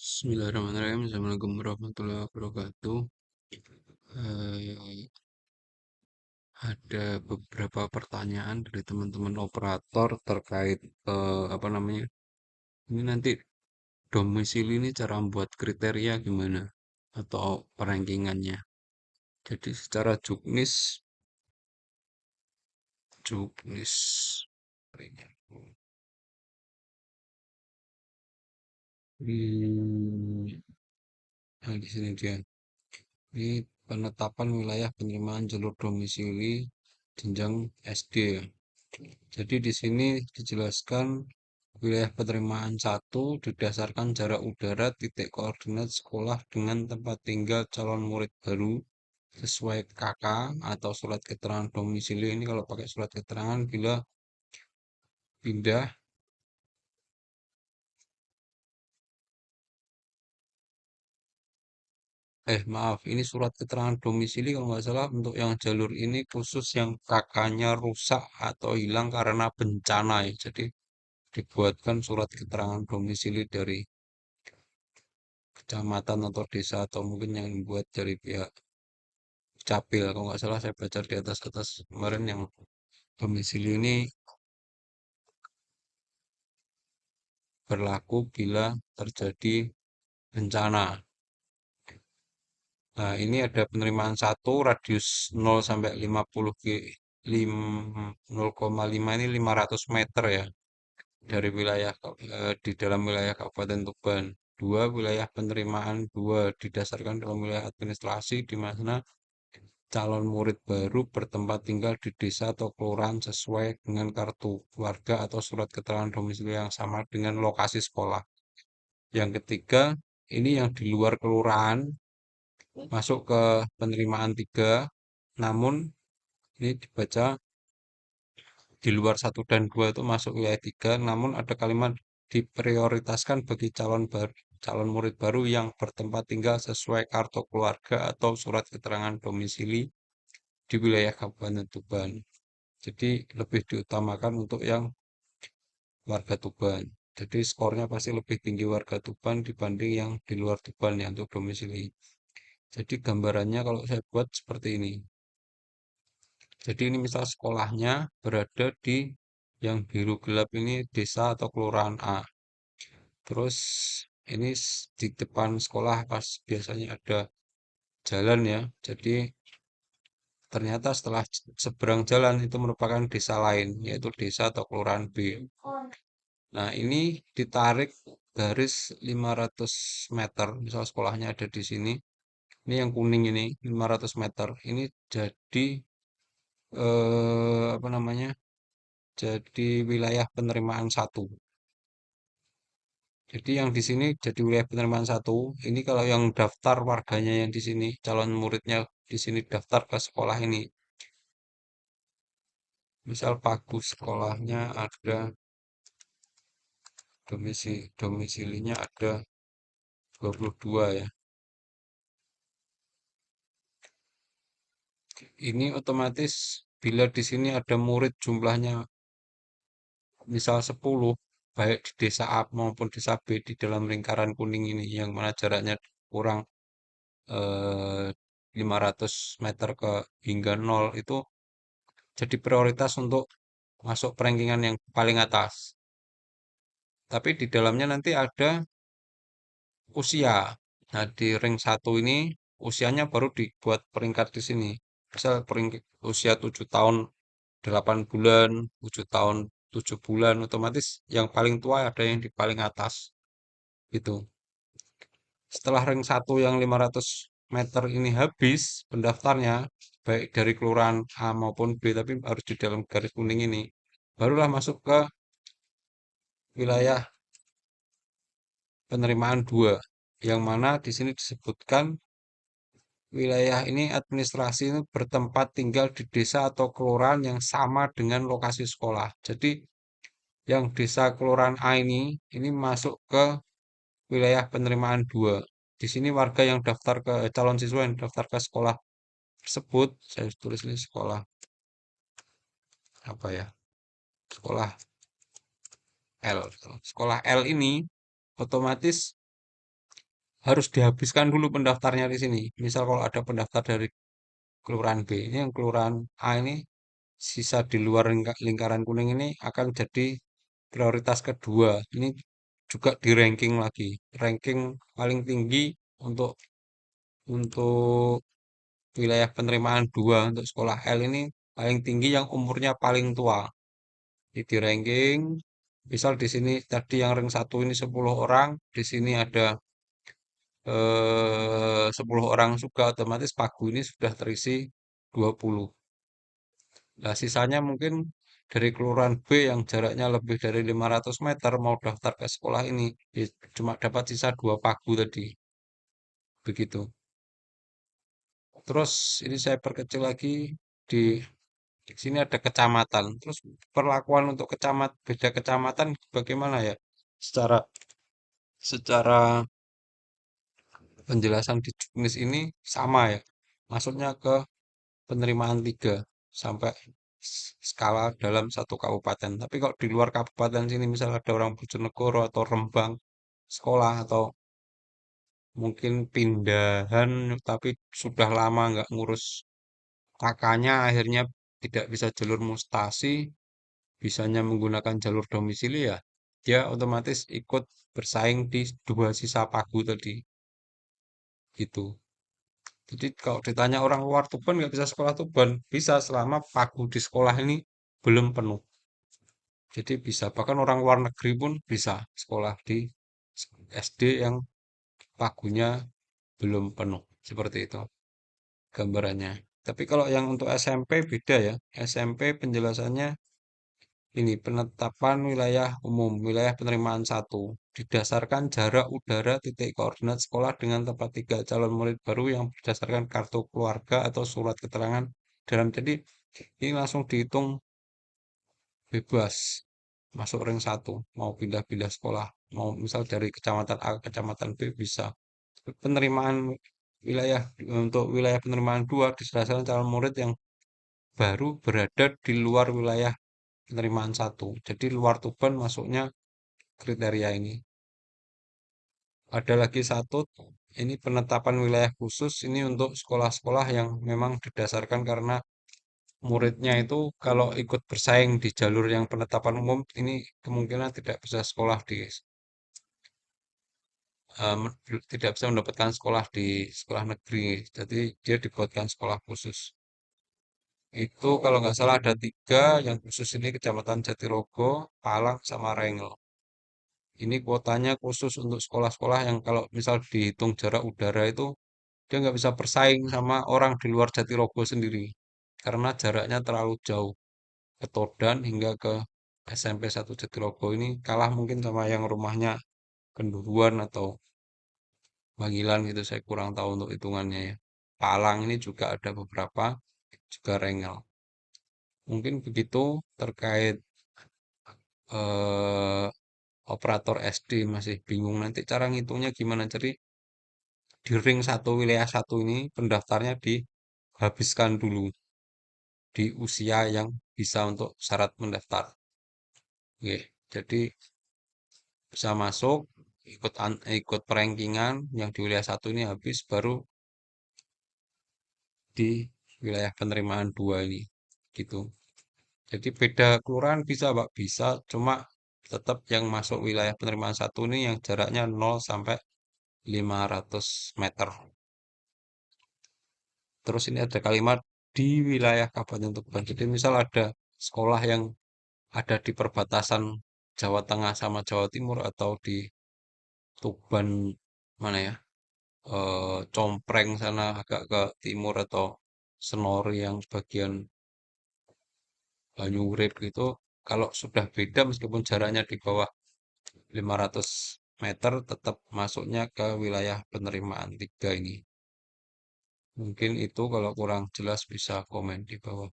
Bismillahirrahmanirrahim. Assalamualaikum warahmatullahi wabarakatuh. Eh, ada beberapa pertanyaan dari teman-teman operator terkait apa namanya? Ini nanti domisili ini cara membuat kriteria gimana atau perankingannya. Jadi secara juknis Hmm, nah di sini dia. Ini penetapan wilayah penerimaan jalur domisili jenjang SD ya. Jadi di sini dijelaskan wilayah penerimaan satu didasarkan jarak udara titik koordinat sekolah dengan tempat tinggal calon murid baru sesuai KK atau surat keterangan domisili. Ini kalau pakai surat keterangan bila pindah, maaf, ini surat keterangan domisili kalau nggak salah untuk yang jalur ini khusus yang KK-nya rusak atau hilang karena bencana ya. Jadi dibuatkan surat keterangan domisili dari kecamatan atau desa atau mungkin yang dibuat dari pihak Capil. Kalau nggak salah saya baca di atas-atas kemarin yang domisili ini berlaku bila terjadi bencana. Nah, ini ada penerimaan satu radius 0 sampai 50 0,5 ini 500 meter ya dari wilayah di dalam wilayah Kabupaten Tuban. Dua, wilayah penerimaan dua didasarkan dalam wilayah administrasi di mana calon murid baru bertempat tinggal di desa atau kelurahan sesuai dengan kartu warga atau surat keterangan domisili yang sama dengan lokasi sekolah. Yang ketiga, ini yang di luar kelurahan masuk ke penerimaan tiga, namun ini dibaca di luar satu dan dua itu masuk wilayah tiga, namun ada kalimat diprioritaskan bagi calon murid baru yang bertempat tinggal sesuai kartu keluarga atau surat keterangan domisili di wilayah Kabupaten Tuban. Jadi lebih diutamakan untuk yang warga Tuban. Jadi skornya pasti lebih tinggi warga Tuban dibanding yang di luar Tuban ya untuk domisili. Jadi gambarannya kalau saya buat seperti ini. Jadi ini misal sekolahnya berada di yang biru gelap ini desa atau kelurahan A. Terus ini di depan sekolah pas biasanya ada jalan ya. Jadi ternyata setelah seberang jalan itu merupakan desa lain, yaitu desa atau kelurahan B. Nah, ini ditarik garis 500 meter. Misal sekolahnya ada di sini. Ini yang kuning ini 500 meter. Ini jadi apa namanya? Jadi wilayah penerimaan satu. Jadi yang di sini jadi wilayah penerimaan satu. Ini kalau yang daftar warganya yang di sini, calon muridnya di sini daftar ke sekolah ini. Misal pagu sekolahnya ada domisilinya ada 22 ya. Ini otomatis bila di sini ada murid jumlahnya misal 10, baik di desa A maupun desa B di dalam lingkaran kuning ini yang mana jaraknya kurang 500 meter ke hingga 0 itu jadi prioritas untuk masuk perankingan yang paling atas. Tapi di dalamnya nanti ada usia. Nah, di ring satu ini usianya baru dibuat peringkat di sini. Misal peringkat usia 7 tahun 8 bulan, 7 tahun 7 bulan, otomatis yang paling tua ada yang di paling atas. Gitu. Setelah ring satu yang 500 meter ini habis pendaftarnya, baik dari kelurahan A maupun B, tapi harus di dalam garis kuning ini, barulah masuk ke wilayah penerimaan 2, yang mana di sini disebutkan wilayah ini administrasi ini bertempat tinggal di desa atau kelurahan yang sama dengan lokasi sekolah. Jadi yang desa kelurahan A ini masuk ke wilayah penerimaan 2. Di sini warga yang daftar ke calon siswa yang daftar ke sekolah tersebut, saya tulis ini sekolah apa ya? Sekolah L. Sekolah L ini otomatis harus dihabiskan dulu pendaftarnya di sini. Misal kalau ada pendaftar dari kelurahan B, ini yang kelurahan A ini sisa di luar lingkaran kuning ini akan jadi prioritas kedua. Ini juga di ranking lagi. Ranking paling tinggi untuk wilayah penerimaan 2 untuk sekolah L ini paling tinggi yang umurnya paling tua. Di ranking, misal di sini tadi yang rank 1 ini 10 orang, di sini ada 10 orang juga otomatis pagu ini sudah terisi 20. Nah, sisanya mungkin dari kelurahan B yang jaraknya lebih dari 500 meter mau daftar ke sekolah ini, ya cuma dapat sisa 2 pagu tadi. Begitu. Terus ini saya perkecil lagi di sini ada kecamatan. Terus perlakuan untuk beda kecamatan bagaimana ya? Secara secara penjelasan di juknis ini sama ya. Masuknya ke penerimaan 3 sampai skala dalam satu kabupaten. Tapi kalau di luar kabupaten sini misalnya ada orang Bojonegoro atau Rembang sekolah atau mungkin pindahan tapi sudah lama nggak ngurus kakaknya akhirnya tidak bisa jalur mustasi, bisanya menggunakan jalur domisili ya, dia otomatis ikut bersaing di dua sisa pagu tadi gitu. Jadi kalau ditanya orang luar Tuban nggak bisa sekolah Tuban, bisa selama pagu di sekolah ini belum penuh. Jadi bisa, bahkan orang luar negeri pun bisa sekolah di SD yang pagunya belum penuh. Seperti itu gambarannya. Tapi kalau yang untuk SMP beda ya. SMP penjelasannya ini penetapan wilayah umum, wilayah penerimaan 1. Didasarkan jarak udara titik koordinat sekolah dengan tempat 3 calon murid baru yang berdasarkan kartu keluarga atau surat keterangan dalam. Jadi ini langsung dihitung bebas masuk ring 1, mau pindah-pindah sekolah, mau misal dari kecamatan A ke kecamatan B bisa. Penerimaan wilayah untuk wilayah penerimaan 2 didasarkan calon murid yang baru berada di luar wilayah penerimaan 1. Jadi luar Tuban masuknya kriteria ini. Ada lagi satu, ini penetapan wilayah khusus ini untuk sekolah-sekolah yang memang didasarkan karena muridnya itu kalau ikut bersaing di jalur yang penetapan umum ini kemungkinan tidak bisa sekolah tidak bisa mendapatkan sekolah di sekolah negeri. Jadi dia dibuatkan sekolah khusus. Itu kalau nggak salah ada 3 yang khusus ini Kecamatan Jatirogo, Palang, sama Rengel. Ini kuotanya khusus untuk sekolah-sekolah yang kalau misal dihitung jarak udara itu dia nggak bisa bersaing sama orang di luar Jatirogo sendiri karena jaraknya terlalu jauh ke Todan hingga ke SMP 1 Jatirogo ini kalah mungkin sama yang rumahnya Kenduruan atau Bangilan gitu saya kurang tahu untuk hitungannya ya. Palang ini juga ada beberapa juga Rengel. Mungkin begitu terkait eh, operator SD masih bingung nanti cara ngitungnya gimana. Jadi di ring 1 wilayah 1 ini pendaftarnya dihabiskan dulu di usia yang bisa untuk syarat mendaftar. Oke, jadi bisa masuk ikut perankingan yang di wilayah 1 ini habis baru di wilayah penerimaan 2 ini gitu. Jadi beda kelurahan bisa Pak, bisa cuma tetap yang masuk wilayah penerimaan 1 ini yang jaraknya 0 sampai 500 meter. Terus ini ada kalimat di wilayah Kabupaten Tuban. Jadi misal ada sekolah yang ada di perbatasan Jawa Tengah sama Jawa Timur atau di Tuban mana ya? Compreng sana agak ke timur atau Senori yang bagian Banyurip gitu. Kalau sudah beda meskipun jaraknya di bawah 500 meter tetap masuknya ke wilayah penerimaan 3 ini. Mungkin itu kalau kurang jelas bisa komen di bawah.